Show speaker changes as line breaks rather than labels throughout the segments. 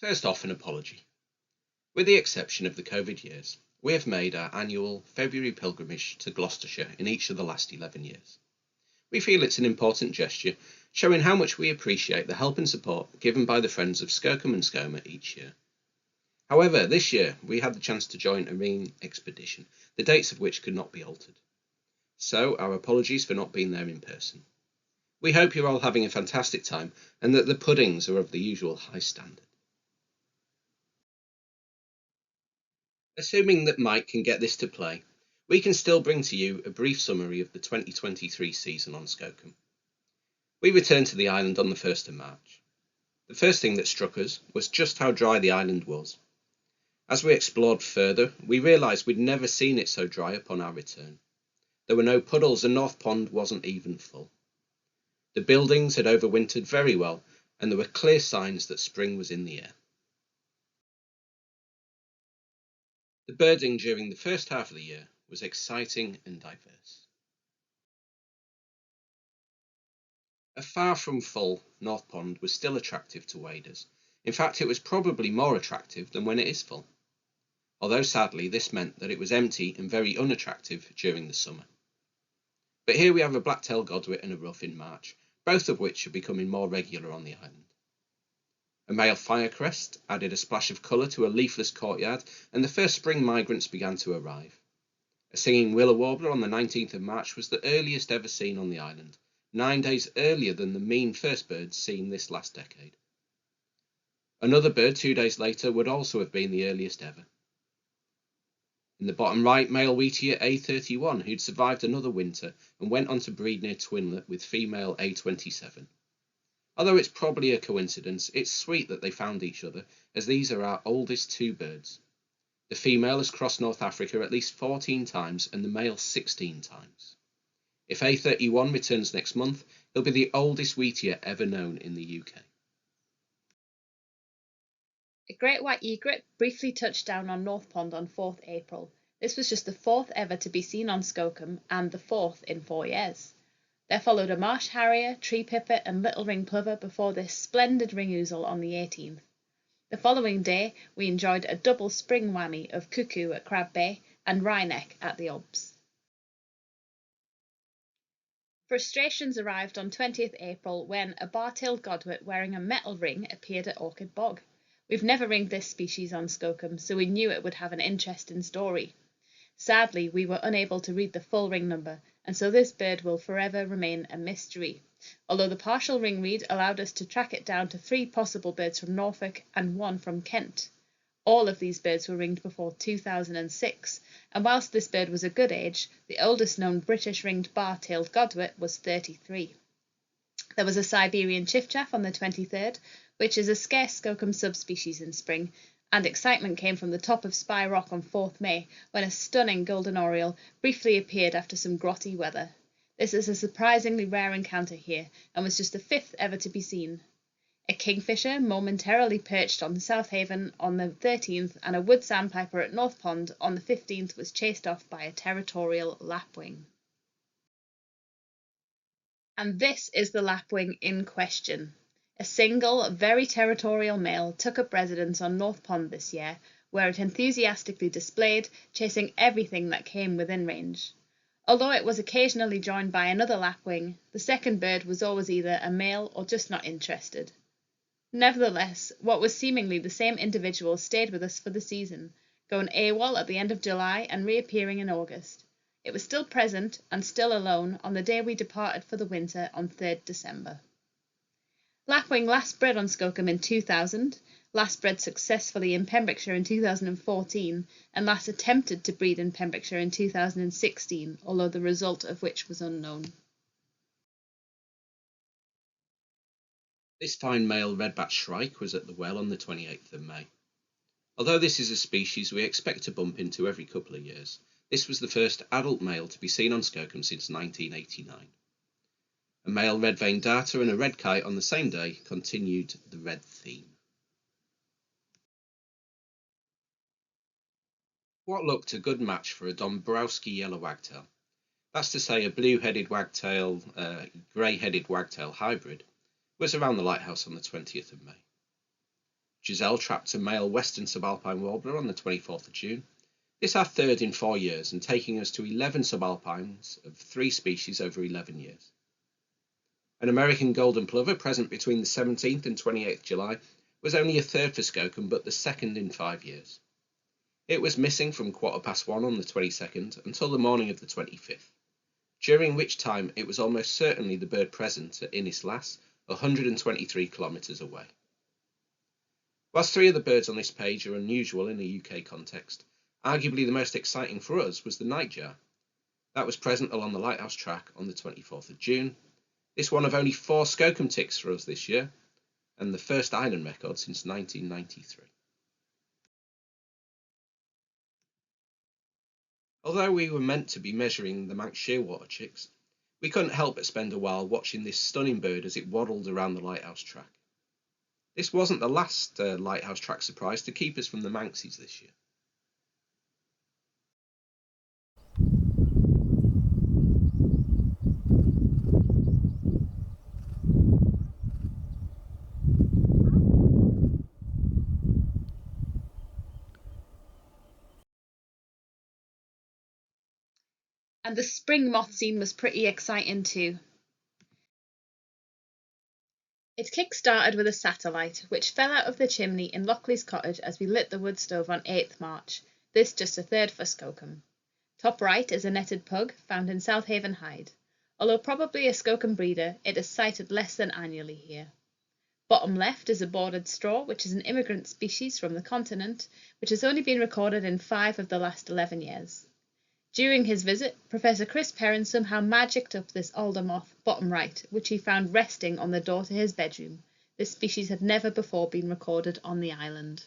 First off, an apology. With the exception of the COVID years, we have made our annual February pilgrimage to Gloucestershire in each of the last 11 years. We feel it's an important gesture, showing how much we appreciate the help and support given by the Friends of Skokholm and Skoma each year. However, this year we had the chance to join a ringing expedition, the dates of which could not be altered. So, our apologies for not being there in person. We hope you're all having a fantastic time and that the puddings are of the usual high standard. Assuming that Mike can get this to play, we can still bring to you a brief summary of the 2023 season on Skokholm. We returned to the island on the 1st of March. The first thing that struck us was just how dry the island was. As we explored further, we realised we'd never seen it so dry upon our return. There were no puddles and North Pond wasn't even full. The buildings had overwintered very well and there were clear signs that spring was in the air. The birding during the first half of the year was exciting and diverse. A far from full North Pond was still attractive to waders. In fact, it was probably more attractive than when it is full. Although sadly this meant that it was empty and very unattractive during the summer. But here we have a black-tailed godwit and a ruff in March, both of which are becoming more regular on the island. A male firecrest added a splash of colour to a leafless courtyard, and the first spring migrants began to arrive. A singing willow warbler on the 19th of March was the earliest ever seen on the island, 9 days earlier than the mean first birds seen this last decade. Another bird 2 days later would also have been the earliest ever. In the bottom right, male wheatear A31, who'd survived another winter and went on to breed near Twinlet with female A27. Although it's probably a coincidence, it's sweet that they found each other, as these are our oldest two birds. The female has crossed North Africa at least 14 times and the male 16 times. If A31 returns next month, he'll be the oldest wheatear ever known in the UK.
A great white egret briefly touched down on North Pond on 4th April. This was just the 4th ever to be seen on Skokholm and the 4th in 4 years. There followed a marsh harrier, tree pipit and little ring plover before this splendid ring ouzel on the 18th. The following day we enjoyed a double spring whammy of cuckoo at Crab Bay and wryneck at the Obs. Frustrations arrived on 20th April when a bar-tailed godwit wearing a metal ring appeared at Orchid Bog. We've never ringed this species on Skokholm, so we knew it would have an interesting story. Sadly, we were unable to read the full ring number, and so this bird will forever remain a mystery, although the partial ring read allowed us to track it down to 3 possible birds from Norfolk and 1 from Kent. All of these birds were ringed before 2006, and whilst this bird was a good age, the oldest known British ringed bar-tailed godwit was 33. There was a Siberian chiffchaff on the 23rd, which is a scarce Skokholm subspecies in spring, and excitement came from the top of Spy Rock on 4th May when a stunning golden oriole briefly appeared after some grotty weather. This is a surprisingly rare encounter here and was just the 5th ever to be seen. A kingfisher momentarily perched on South Haven on the 13th and a wood sandpiper at North Pond on the 15th was chased off by a territorial lapwing. And this is the lapwing in question. A single, very territorial male took up residence on North Pond this year, where it enthusiastically displayed, chasing everything that came within range. Although it was occasionally joined by another lapwing, the second bird was always either a male or just not interested. Nevertheless, what was seemingly the same individual stayed with us for the season, going AWOL at the end of July and reappearing in August. It was still present and still alone on the day we departed for the winter on 3rd December. Lapwing last bred on Skokholm in 2000, last bred successfully in Pembrokeshire in 2014, and last attempted to breed in Pembrokeshire in 2016, although the result of which was unknown.
This fine male red-backed shrike was at the well on the 28th of May. Although this is a species we expect to bump into every couple of years, this was the first adult male to be seen on Skokholm since 1989. A male red-veined darter and a red kite on the same day continued the red theme. What looked a good match for a Dombrowski yellow wagtail, that's to say a blue-headed wagtail, grey-headed wagtail hybrid, was around the lighthouse on the 20th of May. Giselle trapped a male western subalpine warbler on the 24th of June. This our third in 4 years and taking us to 11 subalpines of 3 species over 11 years. An American golden plover present between the 17th and 28th July was only a third for Skokholm but the second in 5 years. It was missing from 1:15 on the 22nd until the morning of the 25th, during which time it was almost certainly the bird present at Innis Lass, 123 kilometres away. Whilst 3 of the birds on this page are unusual in a UK context, arguably the most exciting for us was the nightjar. That was present along the lighthouse track on the 24th of June. This one of only 4 Skokholm ticks for us this year, and the first island record since 1993. Although we were meant to be measuring the Manx shearwater chicks, we couldn't help but spend a while watching this stunning bird as it waddled around the lighthouse track. This wasn't the last lighthouse track surprise to keep us from the Manxies this year.
And the spring moth scene was pretty exciting too. It kick-started with a satellite, which fell out of the chimney in Lockley's cottage as we lit the wood stove on 8th March, this just a third for Skokholm. Top right is a netted pug found in Southaven Hyde. Although probably a Skokholm breeder, it is sighted less than annually here. Bottom left is a bordered straw, which is an immigrant species from the continent, which has only been recorded in 5 of the last 11 years. During his visit, Professor Chris Perrin somehow magicked up this alder moth, bottom right, which he found resting on the door to his bedroom. This species had never before been recorded on the island.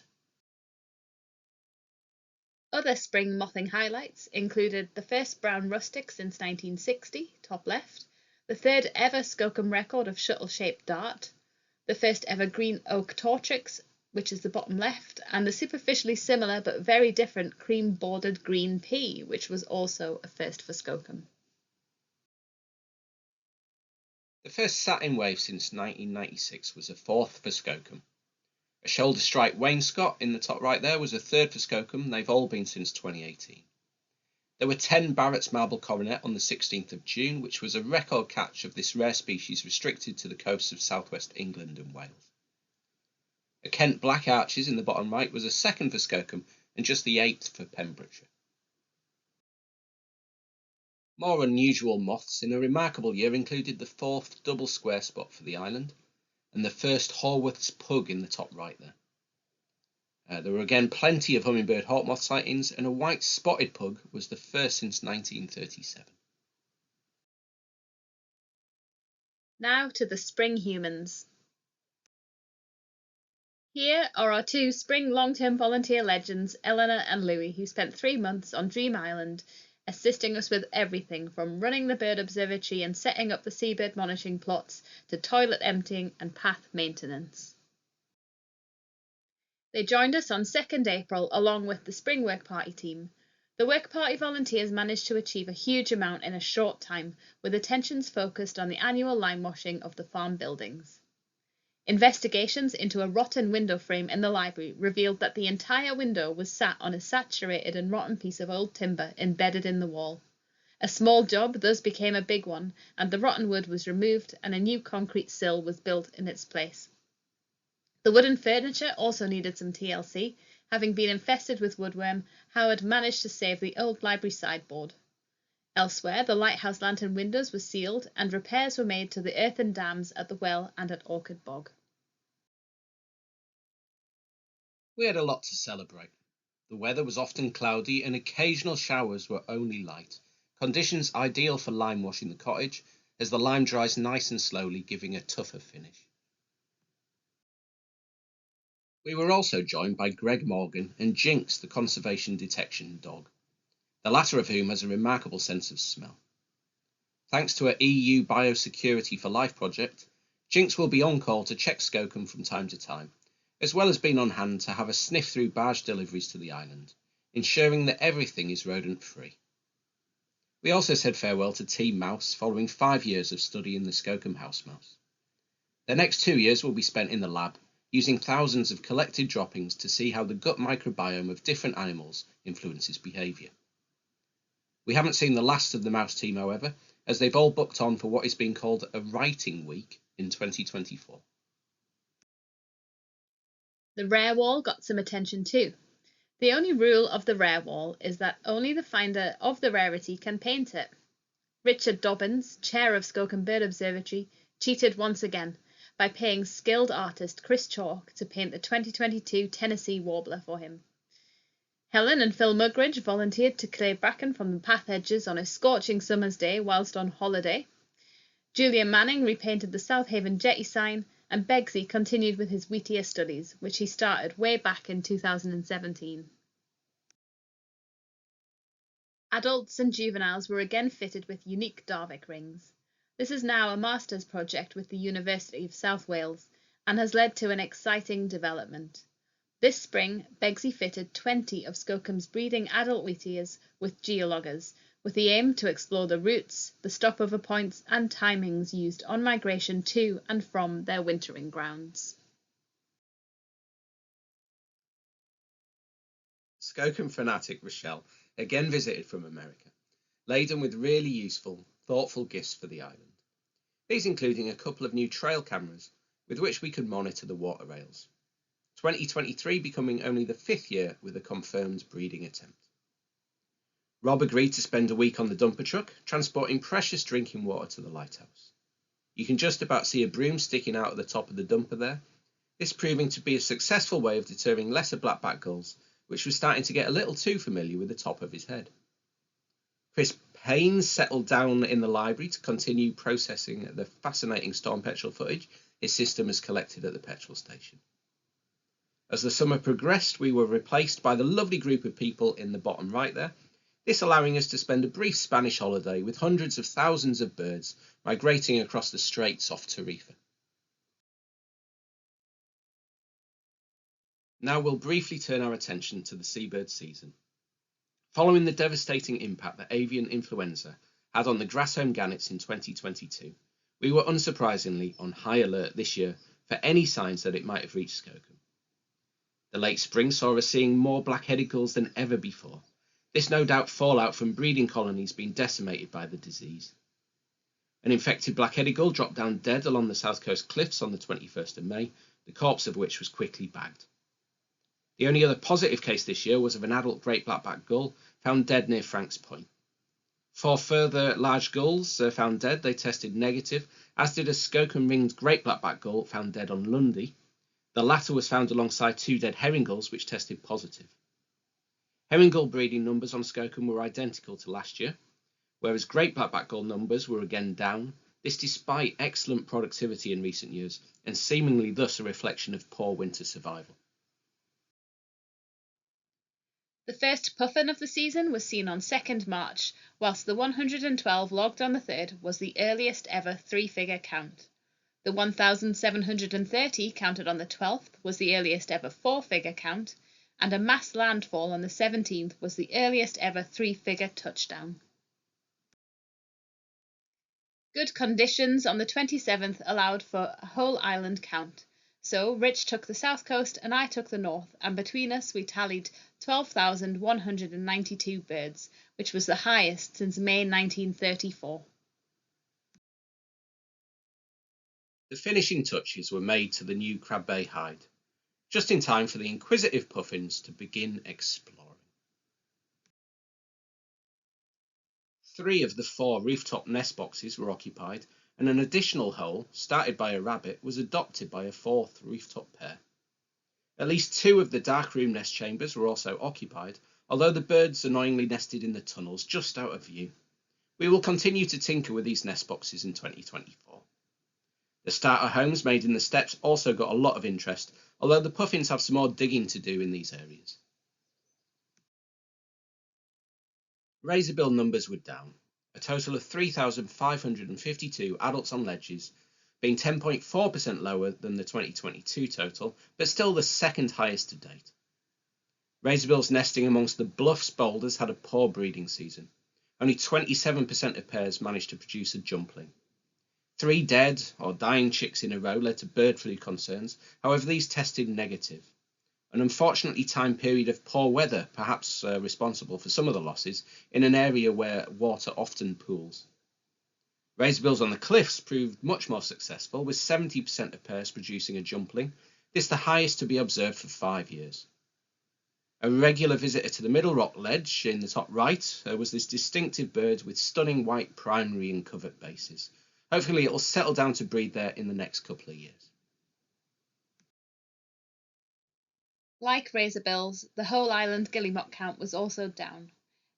Other spring mothing highlights included the first brown rustic since 1960, top left, the third ever Skokholm record of shuttle-shaped dart, the first ever green oak tortrix, which is the bottom left, and the superficially similar but very different cream-bordered green pea, which was also a first for Skokholm.
The first satin wave since 1996 was a 4th for Skokholm. A shoulder-stripe wainscot in the top right there was a 3rd for Skokholm. They've all been since 2018. There were 10 Barrett's marble coronet on the 16th of June, which was a record catch of this rare species restricted to the coasts of southwest England and Wales. A Kent black arches in the bottom right was a 2nd for Skokholm and just the 8th for Pembrokeshire. More unusual moths in a remarkable year included the 4th double square spot for the island and the first Horworth's pug in the top right there. There were again plenty of hummingbird hawk moth sightings, and a white spotted pug was the first since 1937.
Now to the spring humans. Here are our 2 spring long-term volunteer legends, Eleanor and Louis, who spent 3 months on Dream Island, assisting us with everything from running the bird observatory and setting up the seabird monitoring plots to toilet emptying and path maintenance. They joined us on 2nd April along with the spring work party team. The work party volunteers managed to achieve a huge amount in a short time, with attentions focused on the annual lime washing of the farm buildings. Investigations into a rotten window frame in the library revealed that the entire window was sat on a saturated and rotten piece of old timber embedded in the wall. A small job thus became a big one, and the rotten wood was removed and a new concrete sill was built in its place. The wooden furniture also needed some TLC. Having been infested with woodworm, Howard managed to save the old library sideboard. Elsewhere, the lighthouse lantern windows were sealed and repairs were made to the earthen dams at the well and at Orchard Bog.
We had a lot to celebrate. The weather was often cloudy and occasional showers were only light, conditions ideal for lime washing the cottage as the lime dries nice and slowly, giving a tougher finish. We were also joined by Greg Morgan and Jinx, the conservation detection dog, the latter of whom has a remarkable sense of smell. Thanks to our EU Biosecurity for Life project, Jinx will be on call to check Skokholm from time to time, as well as being on hand to have a sniff through barge deliveries to the island, ensuring that everything is rodent-free. We also said farewell to Team Mouse following 5 years of studying the Skokholm house mouse. The next 2 years will be spent in the lab, using thousands of collected droppings to see how the gut microbiome of different animals influences behaviour. We haven't seen the last of the mouse team, however, as they've all booked on for what is being called a writing week in 2024.
The rare wall got some attention too. The only rule of the rare wall is that only the finder of the rarity can paint it. Richard Dobbins, chair of Skokholm Bird Observatory, cheated once again by paying skilled artist Chris Chalk to paint the 2022 Tennessee warbler for him. Helen and Phil Mugridge volunteered to clear bracken from the path edges on a scorching summer's day whilst on holiday. Julian Manning repainted the South Haven jetty sign, and Begsy continued with his Wheatear studies, which he started way back in 2017. Adults and juveniles were again fitted with unique Darvik rings. This is now a master's project with the University of South Wales and has led to an exciting development. This spring, Begsy fitted 20 of Skokholm's breeding adult Wheatears with geologgers, with the aim to explore the routes, the stopover points and timings used on migration to and from their wintering grounds.
Skokholm fanatic Rochelle again visited from America, laden with really useful, thoughtful gifts for the island. These including a couple of new trail cameras with which we could monitor the water rails. 2023 becoming only the 5th year with a confirmed breeding attempt. Rob agreed to spend a week on the dumper truck, transporting precious drinking water to the lighthouse. You can just about see a broom sticking out at the top of the dumper there, this proving to be a successful way of deterring lesser blackback gulls, which was starting to get a little too familiar with the top of his head. Chris Payne settled down in the library to continue processing the fascinating storm petrel footage his system has collected at the petrol station. As the summer progressed, we were replaced by the lovely group of people in the bottom right there, this allowing us to spend a brief Spanish holiday with hundreds of thousands of birds migrating across the straits off Tarifa. Now we'll briefly turn our attention to the seabird season. Following the devastating impact that avian influenza had on the Grasshome gannets in 2022, we were unsurprisingly on high alert this year for any signs that it might have reached Skokholm. The late spring saw us seeing more black-headed gulls than ever before, this no doubt fallout from breeding colonies being decimated by the disease. An infected black-headed gull dropped down dead along the south coast cliffs on the 21st of May, the corpse of which was quickly bagged. The only other positive case this year was of an adult great blackback gull found dead near Franks Point. 4 further large gulls found dead, they tested negative, as did a Skokholm ringed great blackback gull found dead on Lundy. The latter was found alongside 2 dead herring gulls which tested positive. Herring gull breeding numbers on Skokholm were identical to last year, whereas great blackback gull numbers were again down, this despite excellent productivity in recent years and seemingly thus a reflection of poor winter survival.
The first puffin of the season was seen on 2nd March, whilst the 112 logged on the 3rd was the earliest ever 3-figure count. The 1,730 counted on the 12th was the earliest ever 4-figure count, and a mass landfall on the 17th was the earliest ever 3-figure touchdown. Good conditions on the 27th allowed for a whole island count, so Rich took the south coast and I took the north, and between us we tallied 12,192 birds, which was the highest since May 1934.
The finishing touches were made to the new Crab Bay hide, just in time for the inquisitive puffins to begin exploring. 3 of the 4 rooftop nest boxes were occupied, and an additional hole, started by a rabbit, was adopted by a 4th rooftop pair. At least 2 of the darkroom nest chambers were also occupied, although the birds annoyingly nested in the tunnels just out of view. We will continue to tinker with these nest boxes in 2024. The starter homes made in the steps also got a lot of interest, although the puffins have some more digging to do in these areas. Razorbill numbers were down, a total of 3,552 adults on ledges, being 10.4% lower than the 2022 total, but still the 2nd highest to date. Razorbills nesting amongst the bluffs boulders had a poor breeding season. Only 27% of pairs managed to produce a jumpling. 3 dead or dying chicks in a row led to bird flu concerns. However, these tested negative. An unfortunately timed period of poor weather, perhaps responsible for some of the losses, in an area where water often pools. Razorbills on the cliffs proved much more successful, with 70% of pairs producing a jumpling, this the highest to be observed for 5 years. A regular visitor to the Middle Rock Ledge in the top right was this distinctive bird with stunning white primary and covert bases. Hopefully it will settle down to breed there in the next couple of years.
Like razorbills, the whole island guillemot count was also down.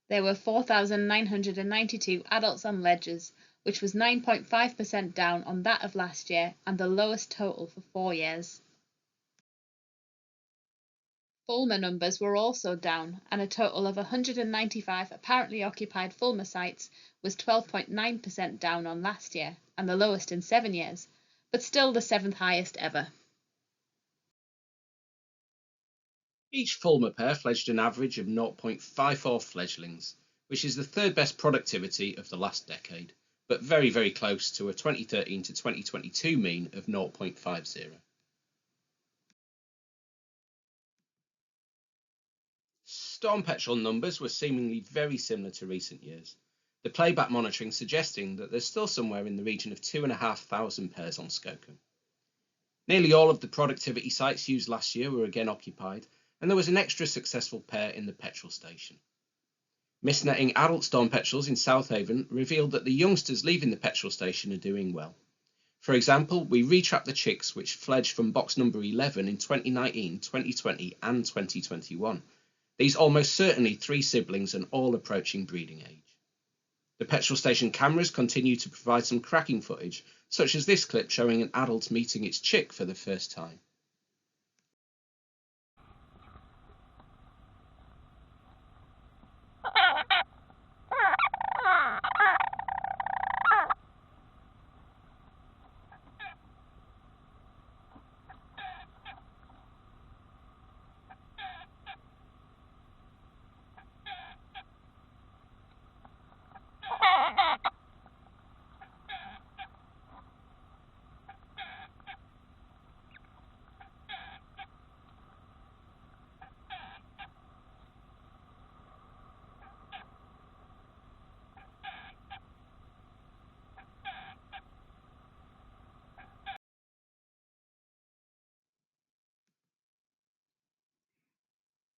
There were 4,992 adults on ledges, which was 9.5% down on that of last year and the lowest total for 4 years. Fulmar numbers were also down, and a total of 195 apparently occupied fulmar sites was 12.9% down on last year and the lowest in 7 years, but still the 7th highest ever.
Each fulmar pair fledged an average of 0.54 fledglings, which is the third best productivity of the last decade, but very, very close to a 2013 to 2022 mean of 0.50. Storm petrel numbers were seemingly very similar to recent years, the playback monitoring suggesting that there's still somewhere in the region of 2,500 pairs on Skokholm. Nearly all of the productivity sites used last year were again occupied, and there was an extra successful pair in the petrol station. Mist-netting adult storm petrels in Southaven revealed that the youngsters leaving the petrol station are doing well. For example, we retrapped the chicks which fledged from box number 11 in 2019, 2020 and 2021. These almost certainly 3 siblings and all approaching breeding age. The petrol station cameras continue to provide some cracking footage, such as this clip showing an adult meeting its chick for the first time.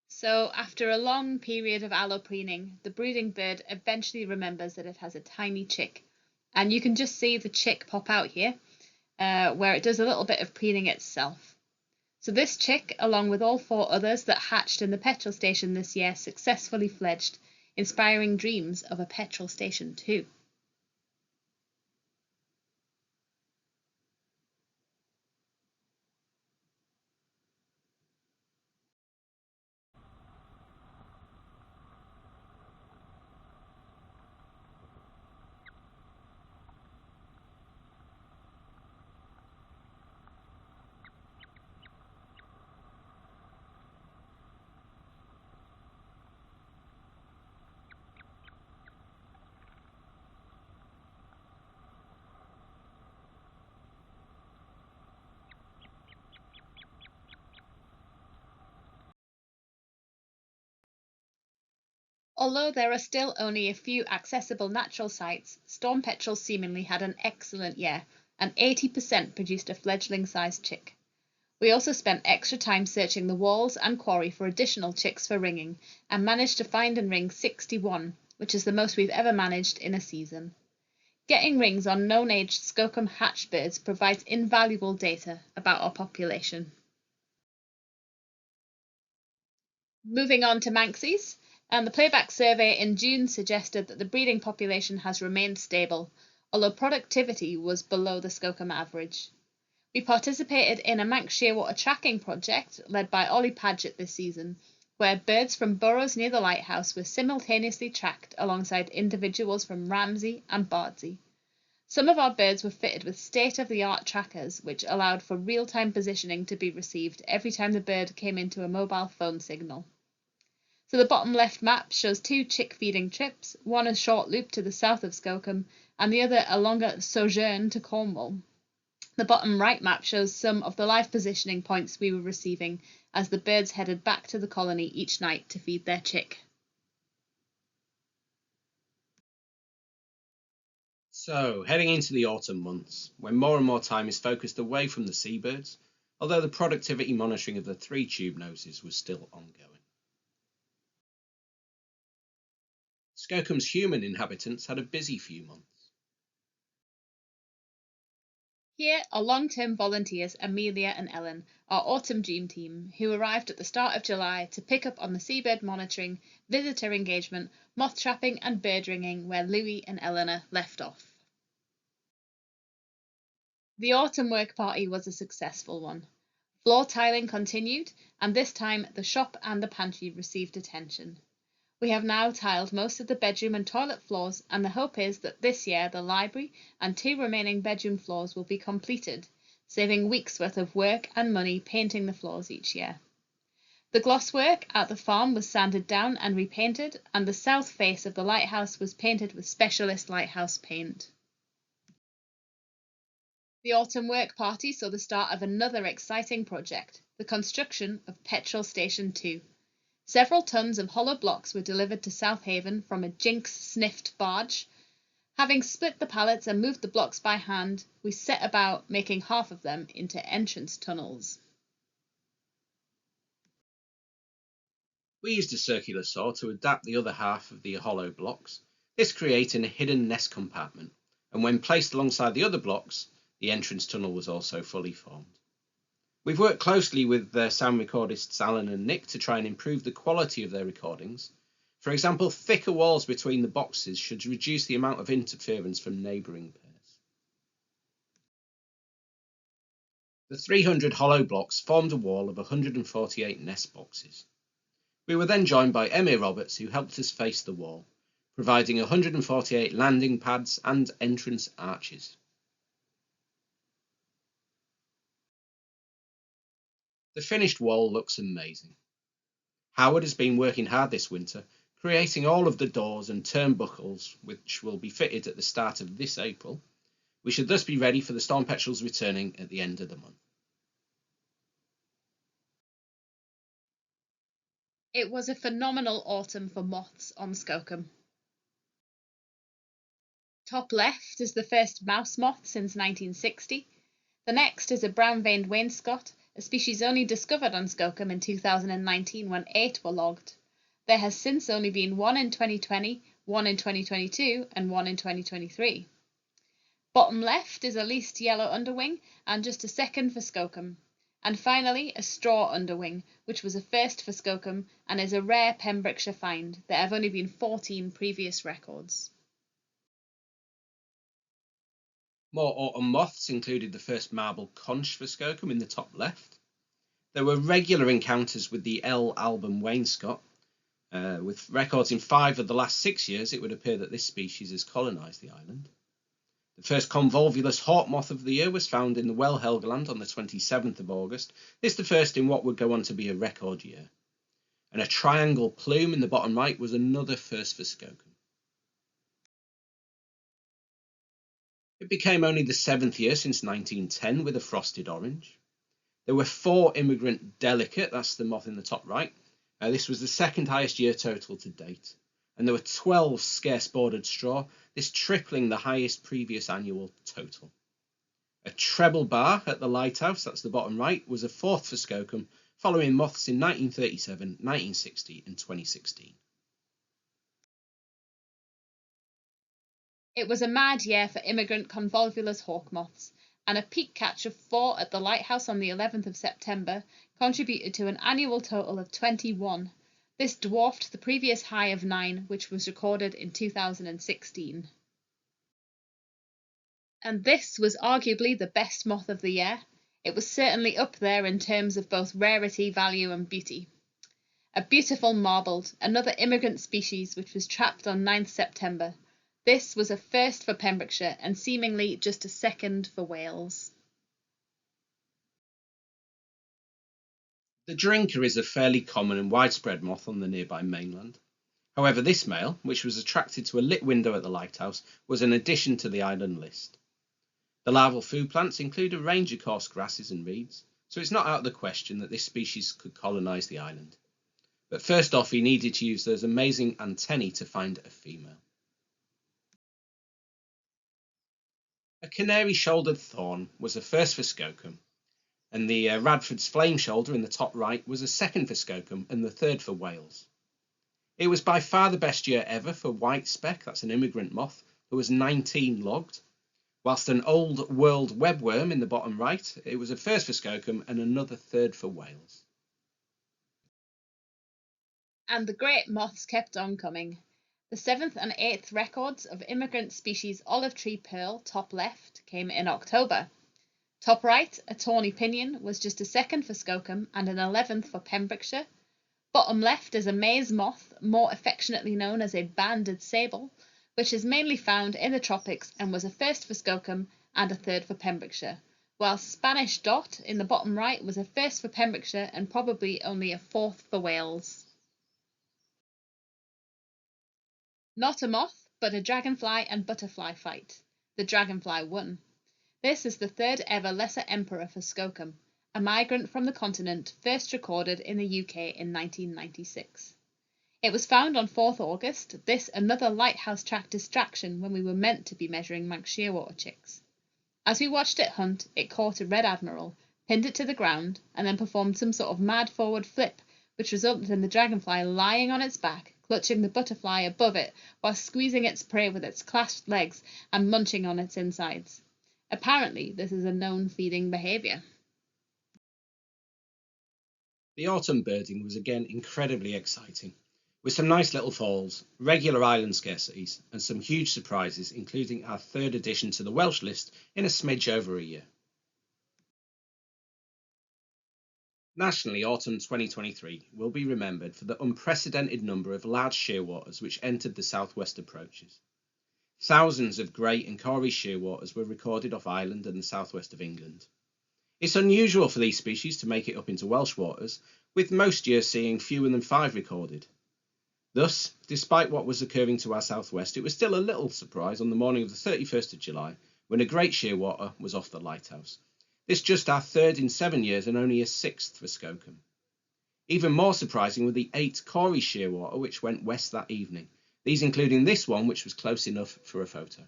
So, after a long period of allopreening, the brooding bird eventually remembers that it has a tiny chick. And you can just see the chick pop out here, where it does a little bit of preening itself. So this chick, along with all 4 others that hatched in the petrol station this year, successfully fledged, inspiring dreams of a petrol station too. Although there are still only a few accessible natural sites, storm petrels seemingly had an excellent year, and 80% produced a fledgling-sized chick. We also spent extra time searching the walls and quarry for additional chicks for ringing, and managed to find and ring 61, which is the most we've ever managed in a season. Getting rings on known-aged Skokholm hatched birds provides invaluable data about our population. Moving on to Manxies. And the playback survey in June suggested that the breeding population has remained stable, although productivity was below the Skokholm average. We participated in a Manx shearwater tracking project led by Ollie Paget this season, where birds from burrows near the lighthouse were simultaneously tracked alongside individuals from Ramsey and Bardsey. Some of our birds were fitted with state-of-the-art trackers, which allowed for real-time positioning to be received every time the bird came into a mobile phone signal. So the bottom left map shows two chick feeding trips, one a short loop to the south of Skokholm and the other a longer sojourn to Cornwall. The bottom right map shows some of the live positioning points we were receiving as the birds headed back to the colony each night to feed their chick.
So, heading into the autumn months, when more and more time is focused away from the seabirds, although the productivity monitoring of the 3 tube noses was still ongoing. Skokholm's human inhabitants had a busy few months.
Here are long-term volunteers Amelia and Ellen, our autumn dream team, who arrived at the start of July to pick up on the seabird monitoring, visitor engagement, moth trapping and bird ringing where Louis and Eleanor left off. The autumn work party was a successful one. Floor tiling continued, and this time the shop and the pantry received attention. We have now tiled most of the bedroom and toilet floors, and the hope is that this year the library and 2 remaining bedroom floors will be completed, saving weeks' worth of work and money painting the floors each year. The gloss work at the farm was sanded down and repainted, and the south face of the lighthouse was painted with specialist lighthouse paint. The autumn work party saw the start of another exciting project, the construction of Petrol Station 2. Several tons of hollow blocks were delivered to South Haven from a jinx-sniffed barge. Having split the pallets and moved the blocks by hand, we set about making half of them into entrance tunnels.
We used a circular saw to adapt the other half of the hollow blocks, this creating a hidden nest compartment, and when placed alongside the other blocks, the entrance tunnel was also fully formed. We've worked closely with sound recordists Alan and Nick to try and improve the quality of their recordings. For example, thicker walls between the boxes should reduce the amount of interference from neighbouring pairs. The 300 hollow blocks formed a wall of 148 nest boxes. We were then joined by Emma Roberts, who helped us face the wall, providing 148 landing pads and entrance arches. The finished wall looks amazing. Howard has been working hard this winter, creating all of the doors and turnbuckles, which will be fitted at the start of this April. We should thus be ready for the storm petrels returning at the end of the month.
It was a phenomenal autumn for moths on Skokholm. Top left is the first mouse moth since 1960. The next is a brown-veined wainscot, a species only discovered on Skokholm in 2019 when 8 were logged. There has since only been 1 in 2020, 1 in 2022 and 1 in 2023. Bottom left is a least yellow underwing and just a second for Skokholm. And finally a straw underwing, which was a first for Skokholm and is a rare Pembrokeshire find. There have only been 14 previous records.
More autumn moths included the first marble conch for Skokholm in the top left. There were regular encounters with the L album wainscot. With records in 5 of the last 6 years, it would appear that this species has colonised the island. The first convolvulus hawk moth of the year was found in the Well Helgeland on the 27th of August. This the first in what would go on to be a record year. And a triangle plume in the bottom right was another first for Skokholm. It became only the 7th year since 1910 with a frosted orange. There were 4 immigrant delicate, that's the moth in the top right. This was the second highest year total to date. And there were 12 scarce bordered straw, this tripling the highest previous annual total. A treble bar at the lighthouse, that's the bottom right, was a 4th for Skokholm, following moths in 1937, 1960 and 2016.
It was a mad year for immigrant convolvulus hawk moths, and a peak catch of 4 at the lighthouse on the 11th of September contributed to an annual total of 21. This dwarfed the previous high of 9, which was recorded in 2016. And this was arguably the best moth of the year. It was certainly up there in terms of both rarity, value and beauty. A beautiful marbled, another immigrant species which was trapped on 9th September. This was a first for Pembrokeshire and seemingly just a second for Wales.
The drinker is a fairly common and widespread moth on the nearby mainland. However, this male, which was attracted to a lit window at the lighthouse, was an addition to the island list. The larval food plants include a range of coarse grasses and reeds, so it's not out of the question that this species could colonise the island. But first off, he needed to use those amazing antennae to find a female. A canary-shouldered thorn was a first for Skokholm, and the Radford's flame shoulder in the top right was a second for Skokholm and the third for Wales. It was by far the best year ever for white speck, that's an immigrant moth. There was 19 logged, whilst an old world webworm in the bottom right, it was a first for Skokholm and another third for Wales.
And the great moths kept on coming. The 7th and 8th records of immigrant species olive tree pearl, top left, came in October. Top right, a tawny pinion, was just a second for Skokholm and an 11th for Pembrokeshire. Bottom left is a maze moth, more affectionately known as a banded sable, which is mainly found in the tropics and was a first for Skokholm and a third for Pembrokeshire, while Spanish dot in the bottom right was a first for Pembrokeshire and probably only a fourth for Wales. Not a moth, but a dragonfly and butterfly fight. The dragonfly won. This is the third ever lesser emperor for Skokholm, a migrant from the continent first recorded in the UK in 1996. It was found on 4th August, this another lighthouse track distraction when we were meant to be measuring Manx shearwater chicks. As we watched it hunt, it caught a red admiral, pinned it to the ground, and then performed some sort of mad forward flip, which resulted in the dragonfly lying on its back, clutching the butterfly above it while squeezing its prey with its clasped legs and munching on its insides. Apparently, this is a known feeding behaviour.
The autumn birding was again incredibly exciting, with some nice little falls, regular island scarcities, and some huge surprises, including our third addition to the Welsh list in a smidge over a year. Nationally, autumn 2023 will be remembered for the unprecedented number of large shearwaters which entered the southwest approaches. Thousands of great and Corey shearwaters were recorded off Ireland and the southwest of England. It's unusual for these species to make it up into Welsh waters, with most years seeing fewer than 5 recorded. Thus, despite what was occurring to our southwest, it was still a little surprise on the morning of the 31st of July when a great shearwater was off the lighthouse. This just our third in 7 years and only a 6th for Skokholm. Even more surprising were the 8 Corey shearwater which went west that evening, these including this one which was close enough for a photo.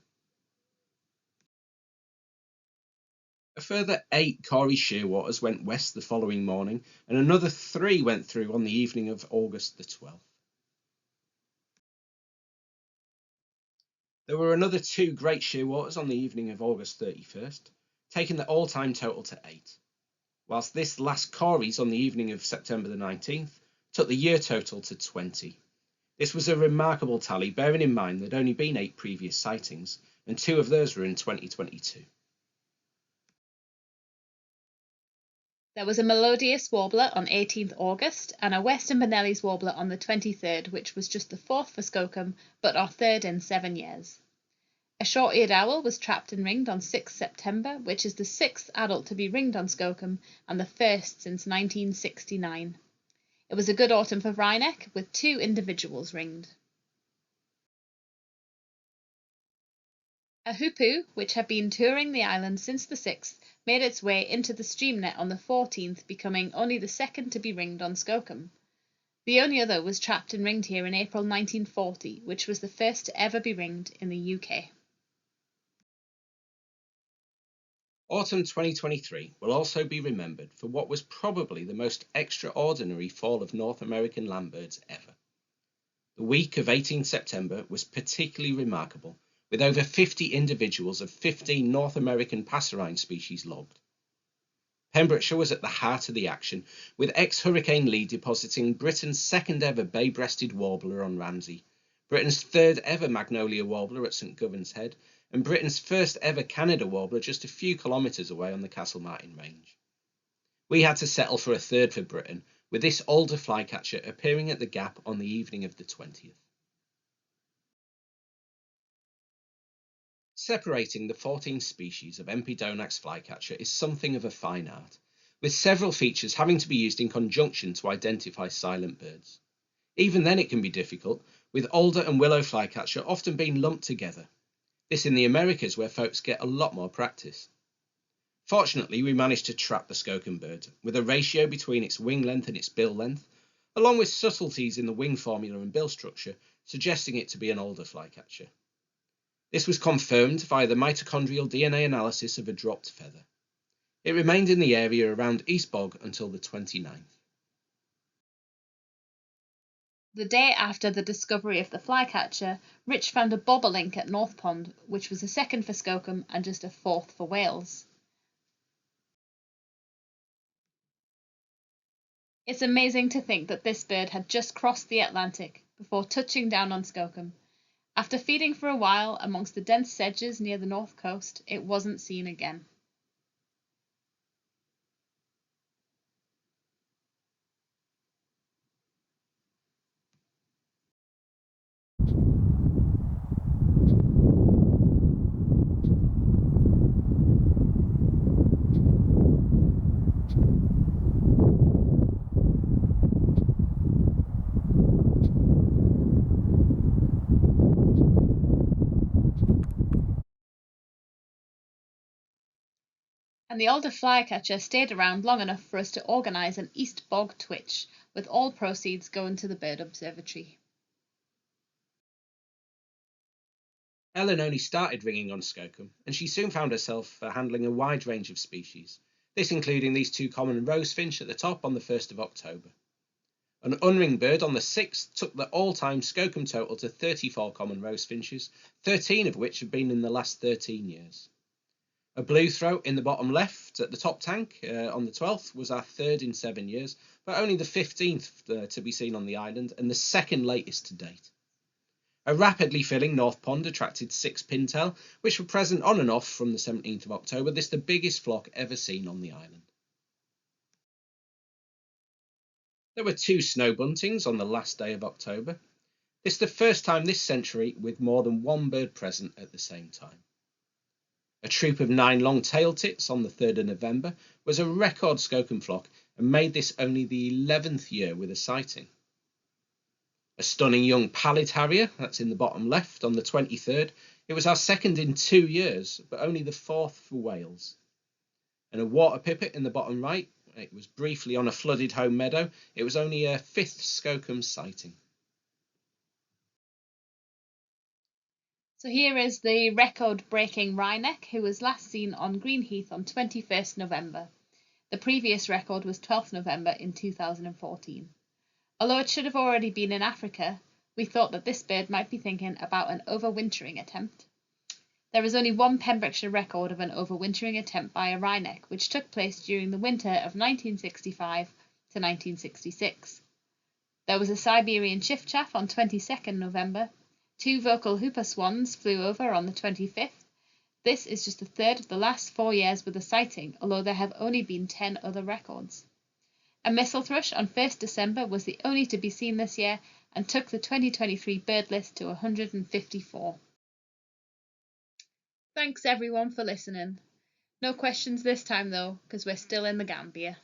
A further 8 Corey shearwaters went west the following morning, and another 3 went through on the evening of August the 12th. There were another 2 great shearwaters on the evening of August 31st, taking the all-time total to 8, whilst this last Corey's on the evening of September the 19th took the year total to 20. This was a remarkable tally, bearing in mind there'd only been 8 previous sightings, and 2 of those were in 2022.
There was a melodious warbler on 18th August and a Western Benelli's warbler on the 23rd, which was just the 4th for Skokholm, but our third in 7 years. A short-eared owl was trapped and ringed on 6th September, which is the 6th adult to be ringed on Skokholm and the first since 1969. It was a good autumn for wryneck, with 2 individuals ringed. A hoopoe, which had been touring the island since the 6th, made its way into the streamnet on the 14th, becoming only the second to be ringed on Skokholm. The only other was trapped and ringed here in April 1940, which was the first to ever be ringed in the UK.
Autumn 2023 will also be remembered for what was probably the most extraordinary fall of North American land birds ever. The week of 18 September was particularly remarkable, with over 50 individuals of 15 North American passerine species logged. Pembrokeshire was at the heart of the action, with ex-Hurricane Lee depositing Britain's second ever bay-breasted warbler on Ramsey, Britain's third ever magnolia warbler at St Govan's Head, and Britain's first ever Canada warbler just a few kilometres away on the Castlemartin Range. We had to settle for a third for Britain, with this older flycatcher appearing at the Gap on the evening of the 20th. Separating the 14 species of Empidonax flycatcher is something of a fine art, with several features having to be used in conjunction to identify silent birds. Even then it can be difficult, with alder and willow flycatcher often being lumped together. This in the Americas, where folks get a lot more practice. Fortunately, we managed to trap the Skokholm bird, with a ratio between its wing length and its bill length, along with subtleties in the wing formula and bill structure, suggesting it to be an alder flycatcher. This was confirmed via the mitochondrial DNA analysis of a dropped feather. It remained in the area around East Bog until the 29th.
The day after the discovery of the flycatcher, Rich found a bobolink at North Pond, which was a second for Skokholm and just a fourth for Wales. It's amazing to think that this bird had just crossed the Atlantic before touching down on Skokholm. After feeding for a while amongst the dense sedges near the north coast, it wasn't seen again. And the alder flycatcher stayed around long enough for us to organise an East Bog twitch, with all proceeds going to the Bird Observatory.
Ellen only started ringing on Skokholm, and she soon found herself handling a wide range of species, this including these two common rosefinch at the top on the 1st of October. An unringed bird on the 6th took the all-time Skokholm total to 34 common rosefinches, 13 of which have been in the last 13 years. A blue throat in the bottom left at the top tank on the 12th was our third in 7 years, but only the 15th to be seen on the island and the second latest to date. A rapidly filling North Pond attracted 6 pintail, which were present on and off from the 17th of October, this the biggest flock ever seen on the island. There were 2 snow buntings on the last day of October. This the first time this century with more than one bird present at the same time. A troop of 9 long-tailed tits on the 3rd of November was a record Skokholm flock and made this only the 11th year with a sighting. A stunning young pallid harrier, that's in the bottom left, on the 23rd. It was our second in 2 years, but only the 4th for Wales. And a water pipit in the bottom right. It was briefly on a flooded home meadow. It was only a 5th Skokholm sighting.
So here is the record-breaking wryneck, who was last seen on Greenheath on 21st November. The previous record was 12th November in 2014. Although it should have already been in Africa, we thought that this bird might be thinking about an overwintering attempt. There is only one Pembrokeshire record of an overwintering attempt by a wryneck, which took place during the winter of 1965 to 1966. There was a Siberian chiffchaff on 22nd November. 2 vocal hooper swans flew over on the 25th. This is just a third of the last 4 years with a sighting, although there have only been 10 other records. A missel thrush on 1st December was the only to be seen this year and took the 2023 bird list to 154. Thanks everyone for listening. No questions this time though, because we're still in the Gambia.